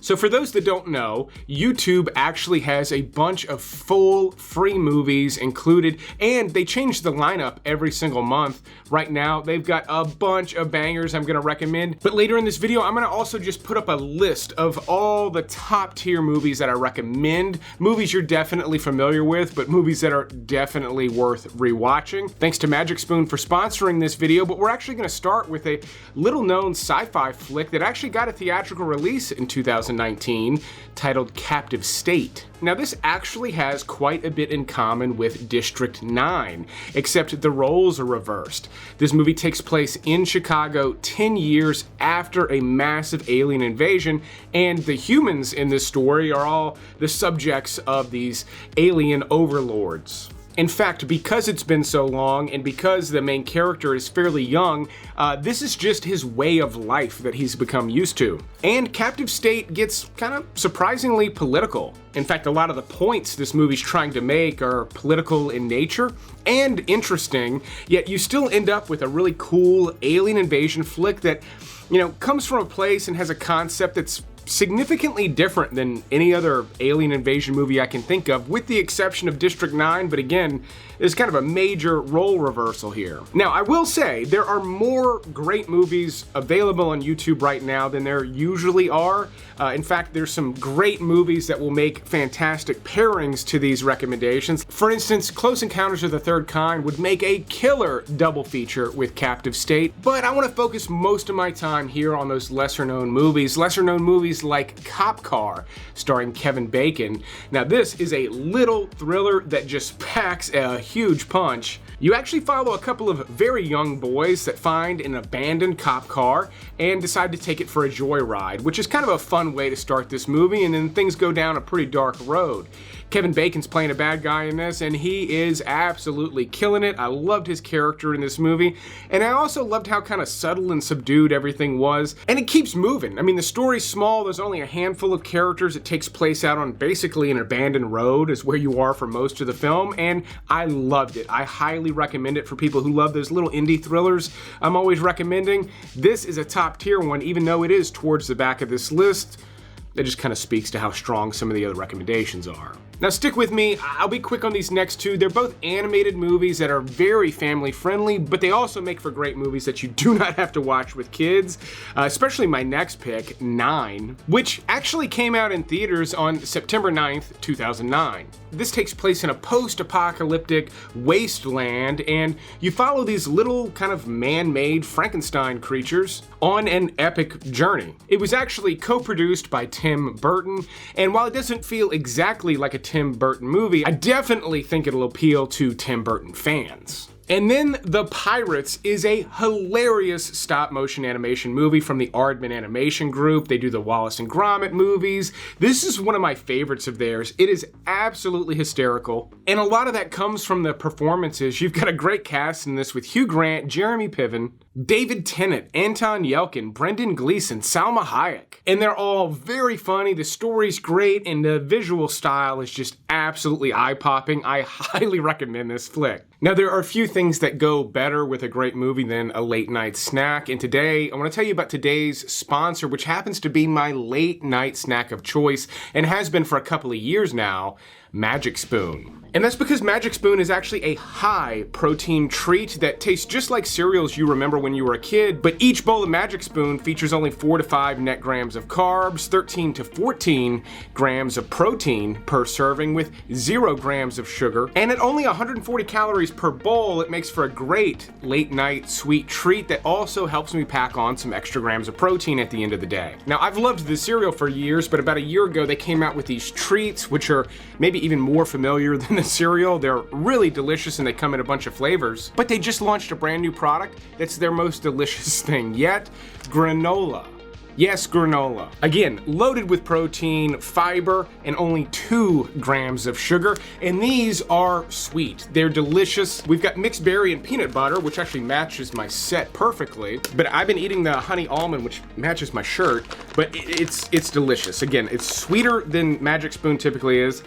So for those that don't know, YouTube actually has a bunch of full free movies included, and they change the lineup every single month. Right now, they've got a bunch of bangers I'm gonna recommend, but later in this video, I'm gonna also just put up a list of all the top tier movies that I recommend, movies you're definitely familiar with, but movies that are definitely worth rewatching. Thanks to Magic Spoon for sponsoring this video, but we're actually gonna start with a little known sci-fi flick that actually got a theatrical release in 2019 titled Captive State. Now this actually has quite a bit in common with District 9, except the roles are reversed. This movie takes place in Chicago 10 years after a massive alien invasion, and the humans in this story are all the subjects of these alien overlords. In fact, because it's been so long and because the main character is fairly young, this is just his way of life that he's become used to. And Captive State gets kind of surprisingly political. In fact, a lot of the points this movie's trying to make are political in nature and interesting, yet you still end up with a really cool alien invasion flick that, you know, comes from a place and has a concept that's significantly different than any other alien invasion movie I can think of, with the exception of District 9, but again, there's kind of a major role reversal here. Now, I will say, there are more great movies available on YouTube right now than there usually are. In fact, there's some great movies that will make fantastic pairings to these recommendations. For instance, Close Encounters of the Third Kind would make a killer double feature with Captive State, but I want to focus most of my time here on those lesser-known movies like Cop Car, starring Kevin Bacon. Now this is a little thriller that just packs a huge punch. You actually follow a couple of very young boys that find an abandoned cop car and decide to take it for a joyride, which is kind of a fun way to start this movie, and then things go down a pretty dark road. Kevin Bacon's playing a bad guy in this, and he is absolutely killing it. I loved his character in this movie, and I also loved how kind of subtle and subdued everything was, and it keeps moving. I mean, the story's small, there's only a handful of characters, it takes place out on basically an abandoned road is where you are for most of the film, and I loved it. I highly recommend it for people who love those little indie thrillers I'm always recommending. This is a top tier one, even though it is towards the back of this list. That just kind of speaks to how strong some of the other recommendations are. Now stick with me, I'll be quick on these next two. They're both animated movies that are very family friendly, but they also make for great movies that you do not have to watch with kids, especially my next pick, 9, which actually came out in theaters on September 9th, 2009. This takes place in a post-apocalyptic wasteland, and you follow these little kind of man-made Frankenstein creatures on an epic journey. It was actually co-produced by Tim Burton, and while it doesn't feel exactly like a Tim Burton movie, I definitely think it'll appeal to Tim Burton fans. And then The Pirates is a hilarious stop-motion animation movie from the Aardman Animation Group. They do the Wallace and Gromit movies. This is one of my favorites of theirs. It is absolutely hysterical, and a lot of that comes from the performances. You've got a great cast in this with Hugh Grant, Jeremy Piven, David Tennant, Anton Yelchin, Brendan Gleeson, Salma Hayek. And they're all very funny, the story's great, and the visual style is just absolutely eye-popping. I highly recommend this flick. Now, there are a few things that go better with a great movie than a late night snack, and today I want to tell you about today's sponsor, which happens to be my late night snack of choice and has been for a couple of years now, Magic Spoon. And that's because Magic Spoon is actually a high protein treat that tastes just like cereals you remember when you were a kid, but each bowl of Magic Spoon features only 4 to 5 net grams of carbs, 13 to 14 grams of protein per serving with 0 grams of sugar, and at only 140 calories per bowl, it makes for a great late night sweet treat that also helps me pack on some extra grams of protein at the end of the day. Now, I've loved the cereal for years, but about a year ago they came out with these treats, which are maybe even more familiar than the cereal. They're really delicious and they come in a bunch of flavors, but they just launched a brand new product that's their most delicious thing yet, granola. Yes, granola. Again, loaded with protein, fiber, and only 2 grams of sugar, and these are sweet. They're delicious. We've got mixed berry and peanut butter, which actually matches my set perfectly, but I've been eating the honey almond, which matches my shirt, but it's delicious. Again, it's sweeter than Magic Spoon typically is.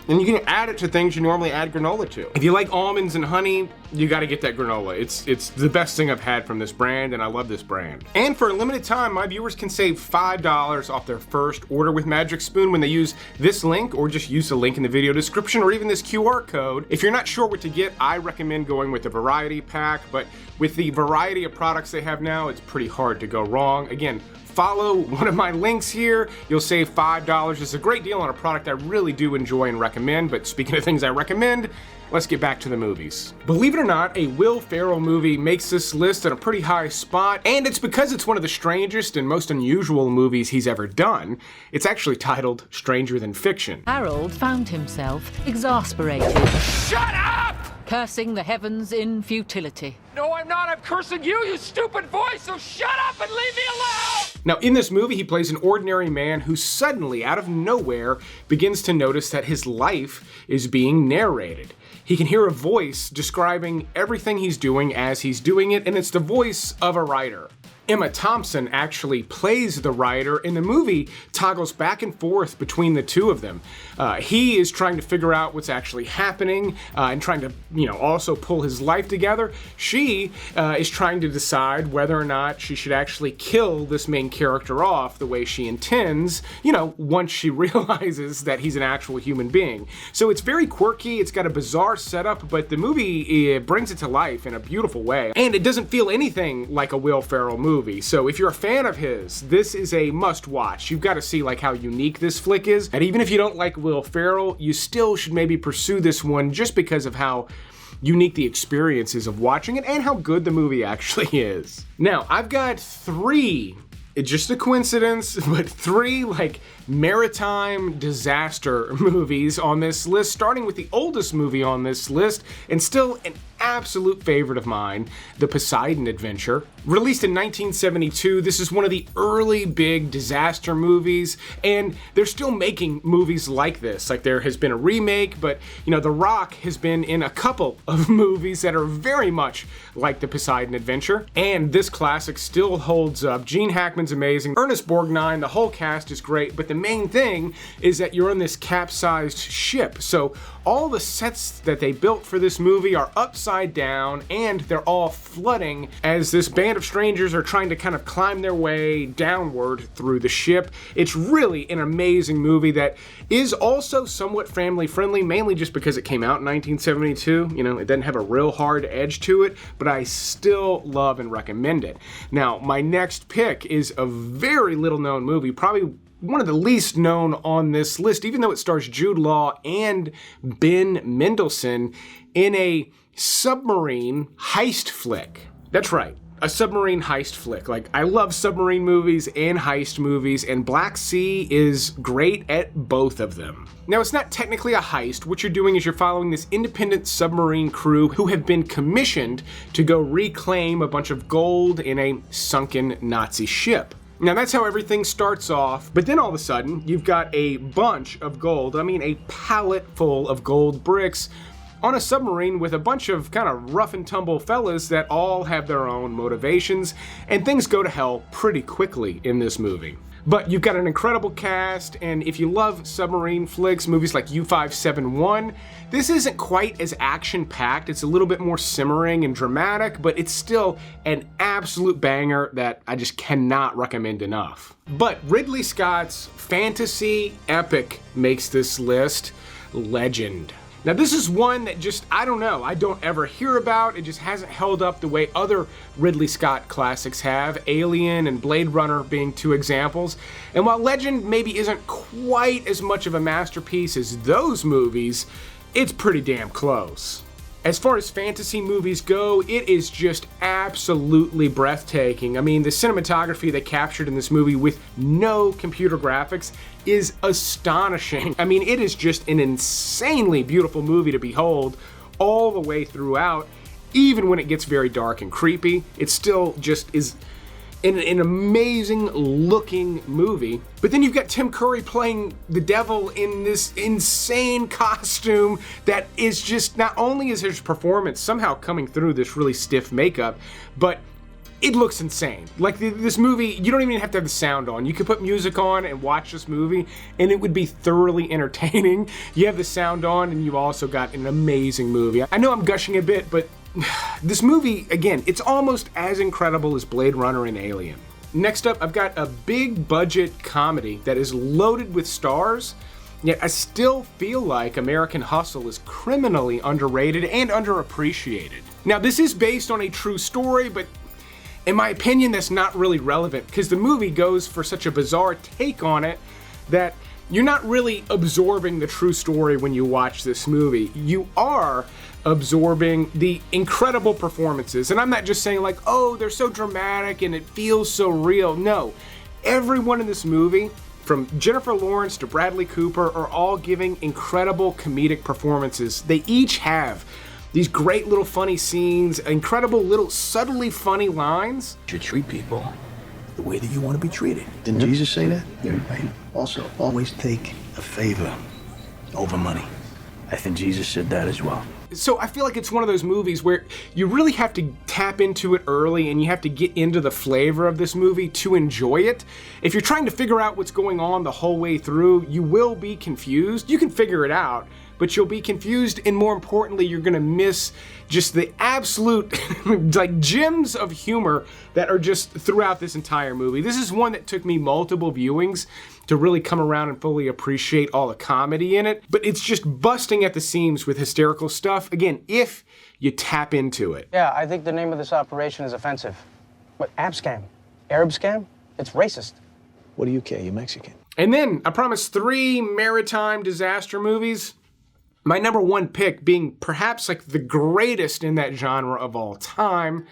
And you can add it to things you normally add granola to. If you like almonds and honey, you gotta get that granola. It's the best thing I've had from this brand, and I love this brand. And for a limited time, my viewers can save $5 off their first order with Magic Spoon when they use this link, or just use the link in the video description, or even this QR code. If you're not sure what to get, I recommend going with the variety pack, but with the variety of products they have now, it's pretty hard to go wrong. Again, follow one of my links here. You'll save $5. It's a great deal on a product I really do enjoy and recommend, but speaking of things I recommend, let's get back to the movies. Believe it or not, a Will Ferrell movie makes this list at a pretty high spot, and it's because it's one of the strangest and most unusual movies he's ever done. It's actually titled Stranger Than Fiction. Harold found himself exasperated. Shut up! Cursing the heavens in futility. No, I'm not. I'm cursing you, you stupid voice, so shut up and leave me alone! Now, in this movie, he plays an ordinary man who suddenly, out of nowhere, begins to notice that his life is being narrated. He can hear a voice describing everything he's doing as he's doing it, and it's the voice of a writer. Emma Thompson actually plays the writer, and the movie toggles back and forth between the two of them. He is trying to figure out what's actually happening and trying to, also pull his life together. She is trying to decide whether or not she should actually kill this main character off the way she intends, once she realizes that he's an actual human being. So it's very quirky, it's got a bizarre setup, but the movie brings it to life in a beautiful way. And it doesn't feel anything like a Will Ferrell movie. So if you're a fan of his, this is a must watch. You've got to see how unique this flick is. And even if you don't like Will Ferrell, you still should maybe pursue this one just because of how unique the experience is of watching it and how good the movie actually is. Now, I've got three, it's just a coincidence, but three maritime disaster movies on this list, starting with the oldest movie on this list and still an absolute favorite of mine, The Poseidon Adventure. Released in 1972, this is one of the early big disaster movies, and they're still making movies like this. There has been a remake, but The Rock has been in a couple of movies that are very much like The Poseidon Adventure, and this classic still holds up. Gene Hackman's amazing, Ernest Borgnine, the whole cast is great, but the main thing is that you're on this capsized ship, so all the sets that they built for this movie are upside down, and they're all flooding as this band of strangers are trying to kind of climb their way downward through the ship. It's really an amazing movie that is also somewhat family friendly, mainly just because it came out in 1972. It doesn't have a real hard edge to it, but I still love and recommend it. Now, my next pick is a very little known movie, probably one of the least known on this list, even though it stars Jude Law and Ben Mendelsohn in a submarine heist flick. That's right, a submarine heist flick. I love submarine movies and heist movies, and Black Sea is great at both of them. Now, it's not technically a heist. What you're doing is you're following this independent submarine crew who have been commissioned to go reclaim a bunch of gold in a sunken Nazi ship. Now, that's how everything starts off, but then all of a sudden, you've got a bunch of gold, a pallet full of gold bricks on a submarine with a bunch of kind of rough and tumble fellas that all have their own motivations, and things go to hell pretty quickly in this movie. But you've got an incredible cast, and if you love submarine flicks, movies like U-571, this isn't quite as action-packed. It's a little bit more simmering and dramatic, but it's still an absolute banger that I just cannot recommend enough. But Ridley Scott's fantasy epic makes this list legend. Now, this is one that I don't ever hear about. It just hasn't held up the way other Ridley Scott classics have, Alien and Blade Runner being two examples. And while Legend maybe isn't quite as much of a masterpiece as those movies, it's pretty damn close. As far as fantasy movies go, it is just absolutely breathtaking. The cinematography they captured in this movie with no computer graphics is astonishing. It is just an insanely beautiful movie to behold all the way throughout. Even when it gets very dark and creepy, it still just is an amazing looking movie. But then you've got Tim Curry playing the devil in this insane costume that is just, not only is his performance somehow coming through this really stiff makeup, but it looks insane. Like this movie, you don't even have to have the sound on. You could put music on and watch this movie and it would be thoroughly entertaining. You have the sound on and you've also got an amazing movie. I know I'm gushing a bit, but this movie, again, it's almost as incredible as Blade Runner and Alien. Next up, I've got a big budget comedy that is loaded with stars, yet I still feel like American Hustle is criminally underrated and underappreciated. Now, this is based on a true story, but in my opinion, that's not really relevant because the movie goes for such a bizarre take on it that you're not really absorbing the true story when you watch this movie. You are absorbing the incredible performances. And I'm not just saying like, oh, they're so dramatic and it feels so real. No, everyone in this movie, from Jennifer Lawrence to Bradley Cooper, are all giving incredible comedic performances. They each have these great little funny scenes, incredible little subtly funny lines. You should treat people the way that you want to be treated. Didn't Jesus say that? Yeah, right. Also, always take a favor over money. I think Jesus said that as well. So I feel like it's one of those movies where you really have to tap into it early and you have to get into the flavor of this movie to enjoy it. If you're trying to figure out what's going on the whole way through, you will be confused. You can figure it out, but you'll be confused, and more importantly, you're gonna miss just the absolute like gems of humor that are just throughout this entire movie. This is one that took me multiple viewings to really come around and fully appreciate all the comedy in it, but it's just busting at the seams with hysterical stuff, again, if you tap into it. Yeah, I think the name of this operation is offensive. What, ab scam? Arab scam? It's racist. What do you care? You're Mexican. And then, I promised 3 maritime disaster movies. My number 1 pick being perhaps like the greatest in that genre of all time,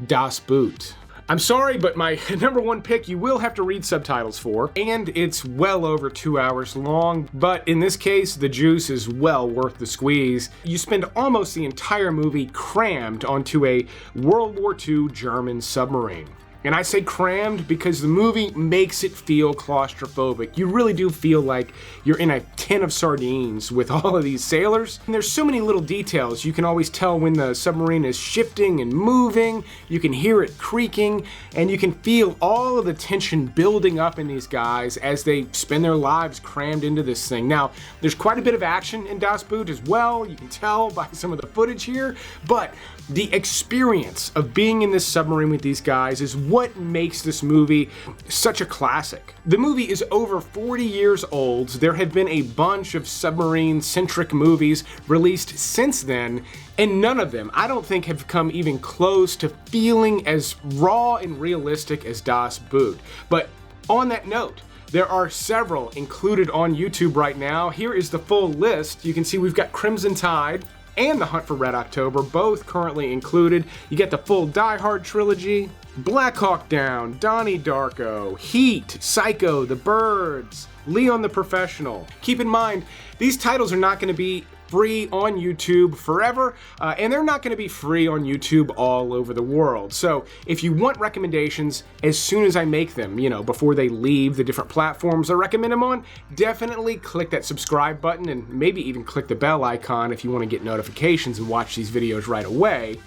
Das Boot. I'm sorry, but my number 1 pick you will have to read subtitles for, and it's well over 2 hours long, but in this case, the juice is well worth the squeeze. You spend almost the entire movie crammed onto a World War II German submarine. And I say crammed because the movie makes it feel claustrophobic. You really do feel like you're in a tin of sardines with all of these sailors. And there's so many little details. You can always tell when the submarine is shifting and moving. You can hear it creaking, and you can feel all of the tension building up in these guys as they spend their lives crammed into this thing. Now, there's quite a bit of action in Das Boot as well. You can tell by some of the footage here, but the experience of being in this submarine with these guys is what makes this movie such a classic. The movie is over 40 years old. There have been a bunch of submarine-centric movies released since then, and none of them, I don't think, have come even close to feeling as raw and realistic as Das Boot. But on that note, there are several included on YouTube right now. Here is the full list. You can see we've got Crimson Tide and The Hunt for Red October, both currently included. You get the full Die Hard trilogy, Black Hawk Down, Donnie Darko, Heat, Psycho, The Birds, Leon the Professional. Keep in mind, these titles are not going to be free on YouTube forever, and they're not going to be free on YouTube all over the world. So if you want recommendations as soon as I make them, you know, before they leave the different platforms I recommend them on, definitely click that subscribe button and maybe even click the bell icon if you want to get notifications and watch these videos right away.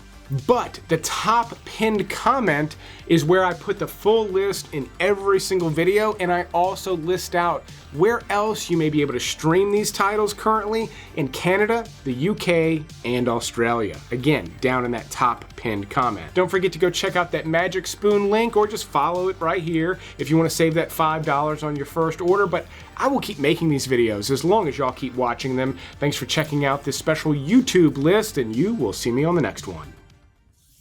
But the top pinned comment is where I put the full list in every single video, and I also list out where else you may be able to stream these titles currently in Canada, the UK, and Australia. Again, down in that top pinned comment. Don't forget to go check out that Magic Spoon link, or just follow it right here if you want to save that $5 on your first order. But I will keep making these videos as long as y'all keep watching them. Thanks for checking out this special YouTube list, and you will see me on the next one.